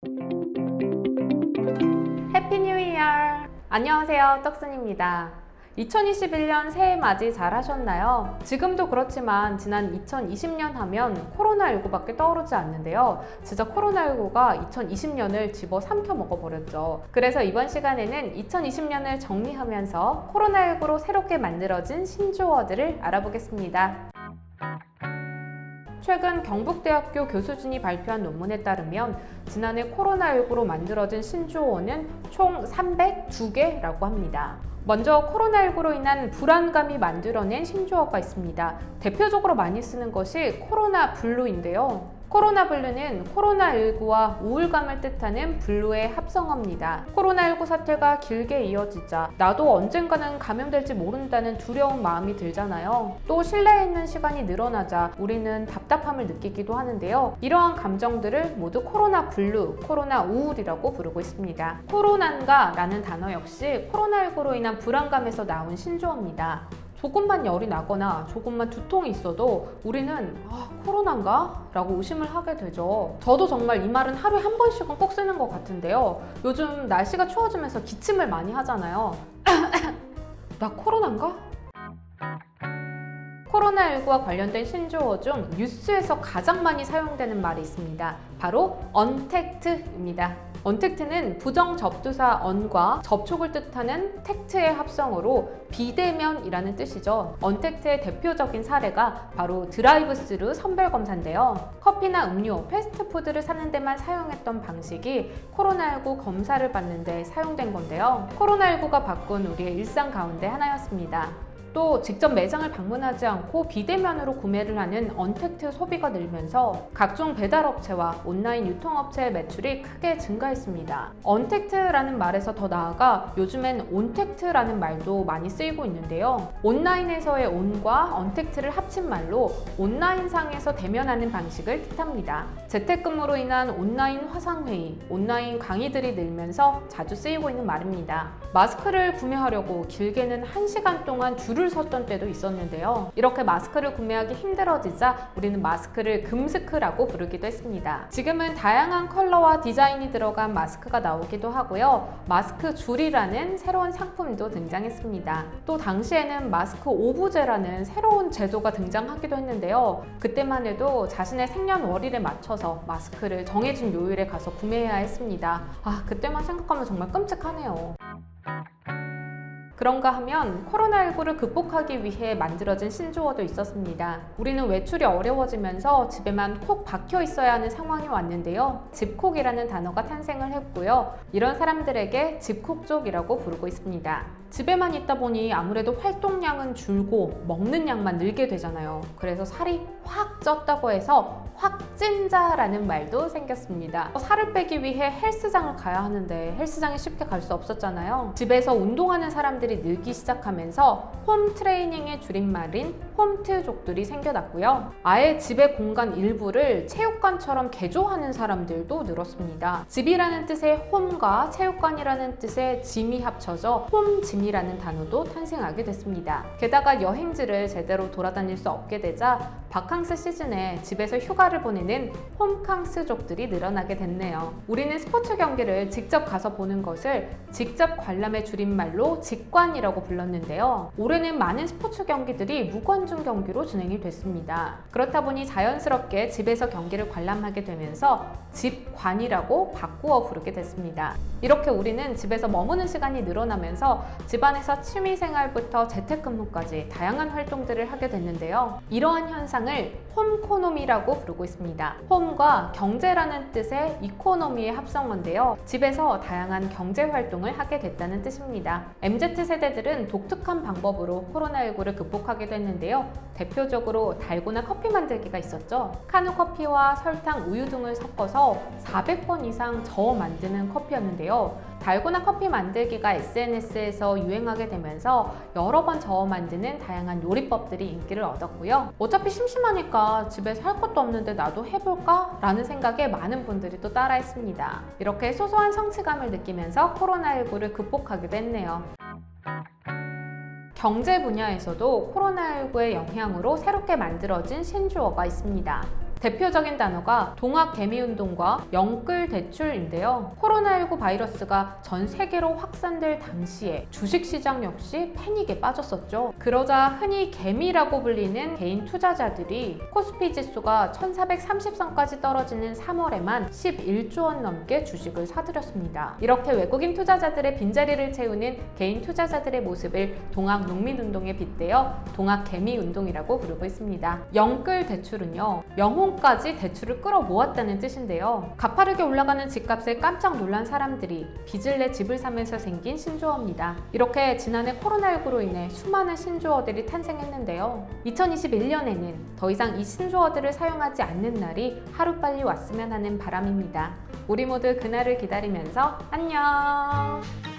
해피 뉴 이어! 안녕하세요, 떡순입니다. 2021년 새해 맞이 잘 하셨나요? 지금도 그렇지만 지난 2020년 하면 코로나19밖에 떠오르지 않는데요. 진짜 코로나19가 2020년을 집어삼켜 먹어버렸죠. 그래서 이번 시간에는 2020년을 정리하면서 코로나19로 새롭게 만들어진 신조어들을 알아보겠습니다. 최근 경북대학교 교수진이 발표한 논문에 따르면 지난해 코로나19로 만들어진 신조어는 총 302개라고 합니다. 먼저 코로나19로 인한 불안감이 만들어낸 신조어가 있습니다. 대표적으로 많이 쓰는 것이 코로나 블루인데요. 코로나 블루는 코로나19와 우울감을 뜻하는 블루의 합성어입니다. 코로나19 사태가 길게 이어지자 나도 언젠가는 감염될지 모른다는 두려운 마음이 들잖아요. 또 실내에 있는 시간이 늘어나자 우리는 답답함을 느끼기도 하는데요. 이러한 감정들을 모두 코로나 블루, 코로나 우울이라고 부르고 있습니다. 코로난가 라는 단어 역시 코로나19로 인한 불안감에서 나온 신조어입니다. 조금만 열이 나거나 조금만 두통이 있어도 우리는 코로나인가? 라고 의심을 하게 되죠. 저도 정말 이 말은 하루에 한 번씩은 꼭 쓰는 것 같은데요. 요즘 날씨가 추워지면서 기침을 많이 하잖아요. 나 코로나인가? 코로나19와 관련된 신조어 중 뉴스에서 가장 많이 사용되는 말이 있습니다. 바로 언택트입니다. 언택트는 부정접두사 on과 접촉을 뜻하는 텍트의 합성어로 비대면이라는 뜻이죠. 언택트의 대표적인 사례가 바로 드라이브스루 선별검사인데요. 커피나 음료, 패스트푸드를 사는 데만 사용했던 방식이 코로나19 검사를 받는 데 사용된 건데요. 코로나19가 바꾼 우리의 일상 가운데 하나였습니다. 또 직접 매장을 방문하지 않고 비대면으로 구매를 하는 언택트 소비가 늘면서 각종 배달업체와 온라인 유통업체의 매출이 크게 증가했습니다. 언택트라는 말에서 더 나아가 요즘엔 온택트라는 말도 많이 쓰이고 있는데요. 온라인에서의 온과 언택트를 합친 말로 온라인상에서 대면하는 방식을 뜻합니다. 재택근무로 인한 온라인 화상회의, 온라인 강의들이 늘면서 자주 쓰이고 있는 말입니다. 마스크를 구매하려고 길게는 1시간 동안 줄을 섰던 때도 있었는데요. 이렇게 마스크를 구매하기 힘들어지자 우리는 마스크를 금스크라고 부르기도 했습니다. 지금은 다양한 컬러와 디자인이 들어간 마스크가 나오기도 하고요. 마스크 줄이라는 새로운 상품도 등장했습니다. 또 당시에는 마스크 오브제라는 새로운 제도가 등장하기도 했는데요. 그때만 해도 자신의 생년월일에 맞춰서 마스크를 정해진 요일에 가서 구매해야 했습니다. 그때만 생각하면 정말 끔찍하네요. 그런가 하면 코로나19를 극복하기 위해 만들어진 신조어도 있었습니다. 우리는 외출이 어려워지면서 집에만 콕 박혀 있어야 하는 상황이 왔는데요. 집콕이라는 단어가 탄생을 했고요. 이런 사람들에게 집콕족이라고 부르고 있습니다. 집에만 있다 보니 아무래도 활동량은 줄고 먹는 양만 늘게 되잖아요. 그래서 살이 확 쪘다고 해서 확찐자라는 말도 생겼습니다. 살을 빼기 위해 헬스장을 가야 하는데 헬스장에 쉽게 갈 수 없었잖아요. 집에서 운동하는 사람들이 늘기 시작하면서 홈 트레이닝의 줄임말인 홈트족들이 생겨났고요. 아예 집의 공간 일부를 체육관처럼 개조하는 사람들도 늘었습니다. 집이라는 뜻의 홈과 체육관이라는 뜻의 짐이 합쳐져 홈짐이라는 단어도 탄생하게 됐습니다. 게다가 여행지를 제대로 돌아다닐 수 없게 되자 바캉스 시즌에 집에서 휴가를 보내는 홈캉스족들이 늘어나게 됐네요. 우리는 스포츠 경기를 직접 가서 보는 것을 직접 관람의 줄임말로 직관이라고 불렀는데요. 올해는 많은 스포츠 경기들이 무관중 경기로 진행이 됐습니다. 그렇다 보니 자연스럽게 집에서 경기를 관람하게 되면서 집관이라고 바꾸어 부르게 됐습니다. 이렇게 우리는 집에서 머무는 시간이 늘어나면서 집안에서 취미생활부터 재택근무까지 다양한 활동들을 하게 됐는데요. 이러한 현상을 홈코노미라고 부르고 있습니다. 홈과 경제라는 뜻의 이코노미의 합성어인데요. 집에서 다양한 경제활동을 하게 됐다는 뜻입니다. MZ세대들은 독특한 방법으로 코로나19를 극복하게 됐는데요. 대표적으로 달고나 커피 만들기가 있었죠. 카누 커피와 설탕, 우유 등을 섞어서 400번 이상 저어 만드는 커피였는데요. 달고나 커피 만들기가 SNS에서 유행하게 되면서 여러 번 저어 만드는 다양한 요리법들이 인기를 얻었고요. 어차피 심심하니까 집에서 할 것도 없는데 나도 해볼까? 라는 생각에 많은 분들이 또 따라했습니다. 이렇게 소소한 성취감을 느끼면서 코로나19를 극복하기도 했네요. 경제 분야에서도 코로나19의 영향으로 새롭게 만들어진 신조어가 있습니다. 대표적인 단어가 동학개미운동과 영끌대출인데요. 코로나19 바이러스가 전 세계로 확산될 당시에 주식시장 역시 패닉에 빠졌었죠. 그러자 흔히 개미라고 불리는 개인 투자자들이 코스피 지수가 1430선까지 떨어지는 3월에만 11조 원 넘게 주식을 사들였습니다. 이렇게 외국인 투자자들의 빈자리를 채우는 개인 투자자들의 모습을 동학농민운동에 빗대어 동학개미운동이라고 부르고 있습니다. 영끌대출은요, 영혼까지 대출을 끌어모았다는 뜻인데요. 가파르게 올라가는 집값에 깜짝 놀란 사람들이 빚을 내 집을 사면서 생긴 신조어입니다. 이렇게 지난해 코로나19로 인해 수많은 신조어들이 탄생했는데요. 2021년에는 더 이상 이 신조어들을 사용하지 않는 날이 하루빨리 왔으면 하는 바람입니다. 우리 모두 그날을 기다리면서 안녕!